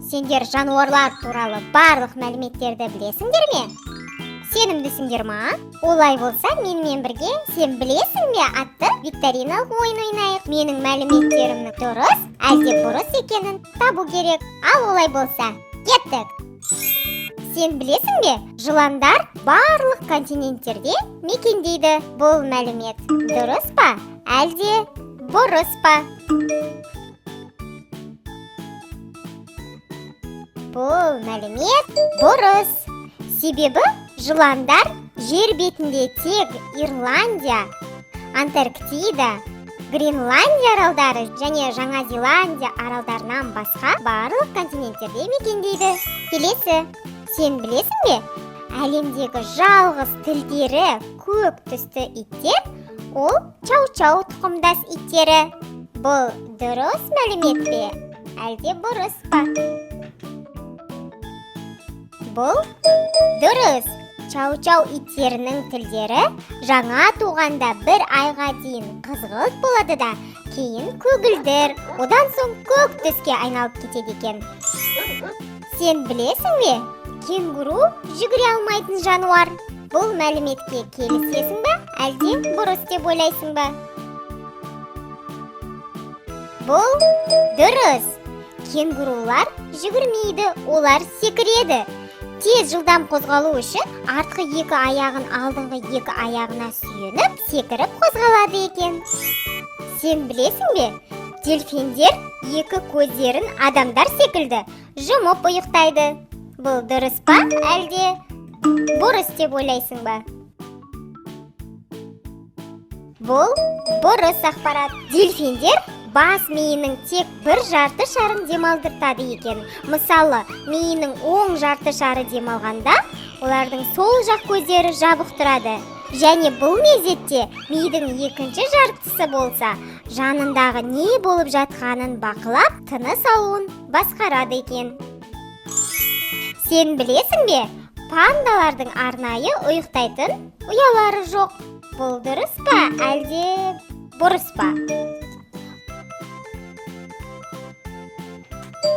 Сендер жануарлар туралы барлық мәліметтерді білесіңдер ме? Сенімдісіңдер ма? Олай болса, менімен бірге «Сен білесің бе?» атты викториналық ойын ойнайық. Менің мәліметтерімнің дұрыс, әлде бұрыс екенін табу керек. Ал олай болса, кеттік! Сен білесің бе? Жыландар барлық континенттерде мекендейді. Бұл мәлімет дұрыс па, әлде бұрыс па? Бұл мәлімет бұрыс. Себебі жыландар жер бетінде тек Ирландия, Антарктида, Гренландия аралдары және Жаңа Зеландия аралдарынан басқа барлық континенттерде мекендейді. Келесі, сен білесің бе? Әлемдегі жалғыз тілдері көп түсті иттер ол чау-чау тұқымдас иттері. Бұл дұрыс мәлімет пе, әлде бұрыс па? Бұл дұрыс. Чау-чау иттерінің тілдері жаңа туғанда 1 айға дейін қызғылт болады да, кейін көгілдір, одан соң көк түске айналып кетеді екен. Сен білесің бе? Кенгуру жүгіре алмайтын жануар. Бұл мәліметке келісесің бе, әлде бұрыс деп ойлайсың ба? Бұл дұрыс. Кенгурулар жүгірмейді, олар секіреді. Тез жылдам қозғалу үшін артқы 2 аяғын алдыңғы 2 аяғына сүйеніп, секіріп қозғалады екен. Сен білесің бе? Дельфиндер 2 көздерін адамдар секілді жұмып ұйықтайды. Бұл дұрыс па, әлде бұрыс деп ойлайсың ба? Бұл бұрыс ақпарат. Дельфиндер бас миының тек 1 жарты шарын демалдыртады екен. Мысалы, миының оң жарты шары демалғанда, олардың сол жақ көздері жабық тұрады. Және бұл мезетте мидың 2-ші жартысы болса, жанындағы не болып жатқанын бақылап, тыныс алуын басқарады екен. Сен білесің бе? Пандалардың арнайы ұйықтайтын ұялары жоқ. Бұл дұрыс па, әлде бұрыс па?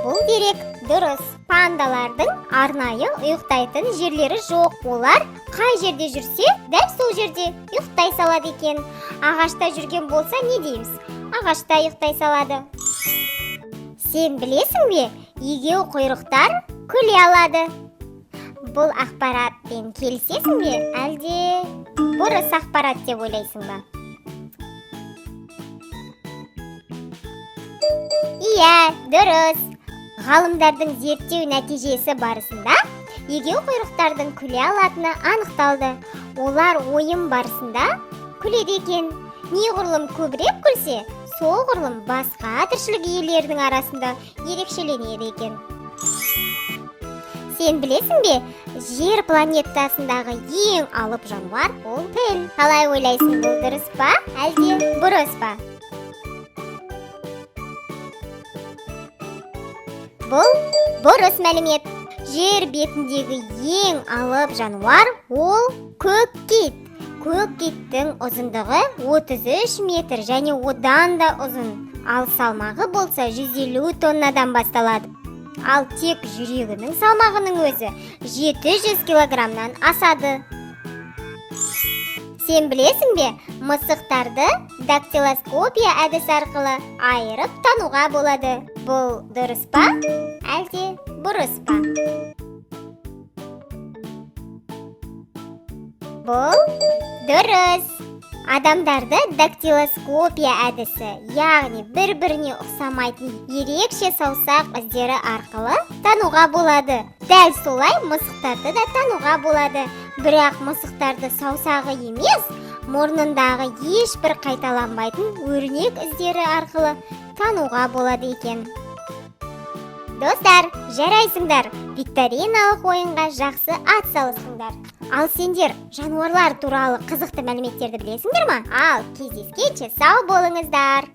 Бұл дерек дұрыс. Пандалардың арнайы ұйықтайтын жерлері жоқ. Олар қай жерде жүрсе, дәл сол жерде ұйықтай салады екен. Ағашта жүрген болса не дейміз? Ағашта ұйықтай салады. Сен білесің бе? Егеу құйрықтар күле алады. Бұл ақпаратпен келісесің бе, әлде бұрыс ақпарат деп ойлайсың ба? Иә, дұрыс. Ғалымдардың зерттеу нәтижесі барысында егеу құйрықтардың күле алатыны анықталды. Олар ойын барысында күледі екен. Неғұрлым көбірек күлсе, соғұрлым басқа тіршілік иелерінің арасында ерекшеленеді екен. Сен білесің бе? Жер планетасындағы ең алып жануар ол піл. Қалай ойлайсың, бұл дұрыс па, әлде бұрыс па? Бұл бұрыс мәлімет. Жер бетіндегі ең алып жануар ол көк кит. Көк киттің ұзындығы 33 метр және одан да ұзын. Ал салмағы болса 150 тоннадан басталады. Ал тек жүрегінің салмағының өзі 700 килограммнан асады. Сен білесің бе? Мысықтарды дактилоскопия әдісі арқылы айырып тануға болады. Бұл дұрыс па, әлде бұрыс па? Бұл дұрыс. Адамдарды дактилоскопия әдісі, яғни бір-біріне ұқсамайтын ерекше саусақ іздері арқылы тануға болады. Дәл солай мысықтарды да тануға болады. Бірақ мысықтарды саусағы емес, мұрнындағы ешбір қайталанбайтын өрнек іздері арқылы тануға болады екен. Достар, жарайсыңдар, викториналық ойынға жақсы атсалыстыңдар. Ал сендер жануарлар туралы қызықты мәліметтерді білесіңдер ма? Ал кездескенше сау болыңыздар.